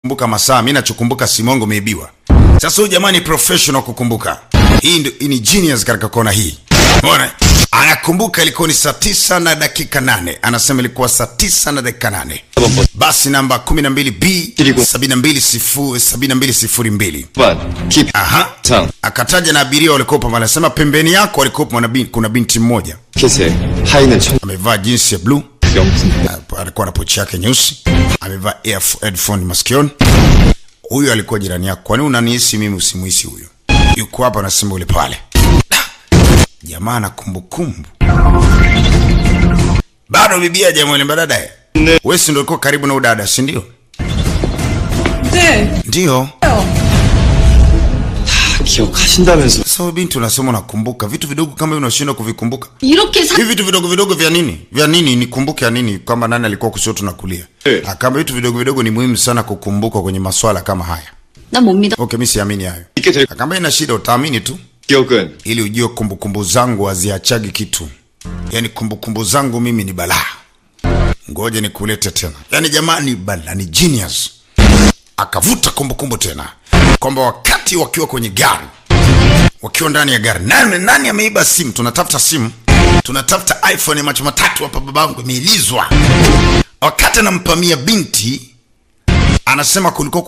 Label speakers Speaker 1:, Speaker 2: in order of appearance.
Speaker 1: Kumbuka masaa, mimi nachokumbuka simongo umeibiwa. Sasa huyu jamani professional kukumbuka. Hii ni genius katika kona hii. Unaona? Anakumbuka ilikuwa ni saa 9 na dakika 8. Anasema ilikuwa saa 9 na dakika 8. Basi namba 12B 7202. Aha. Akataja na abiria walikuwa pale. Anasema pembeni yako walikuwa kuna binti mmoja. Amevaa jeans ya blue. Alikuwa na pochi yake nyeusi. Amevaa headphone masikioni. Huyu alikuwa jirani yako. Kwa nini unanihisi mimi usimuhisi huyo? Yuko hapa anasema ule pale. Jamaa na kumbukumbu. Bado bibia jamaa ile badada. Wewe si ndio ulikuwa karibu na udada, si ndio? Ndio.
Speaker 2: 기억하신다면서.
Speaker 1: Sasa binti unasema unakumbuka vitu vidogo kama hivi unashindwa kuvikumbuka. Hivi vitu vidogo vya nini? Vya nini nikumbuke ya nini kama nani alikuwa kushoto na kulia? Kama vitu vidogo ni muhimu sana kukumbuka kwenye masuala kama haya.
Speaker 3: 나 못 믿어.
Speaker 1: Okay, mimi siamini hayo. Kama ina shida utaamini tu.
Speaker 2: 기억은
Speaker 1: Ili ujue kumbukumbu zangu haziachagi kitu. Yaani kumbukumbu zangu mimi ni balaa. Ngoja nikulete tena. Yaani jamani balaa ni genius. Akavuta kumbukumbu tena. Kwamba wakati wakiwa kwenye gari. Wakiwa ndani ya gari. Nani ameiba simu? Tunatafuta simu. Tunatafuta iPhone ya macho matatu hapa babangu imeilizwa. Wakati anampamia binti anasema kulikuwa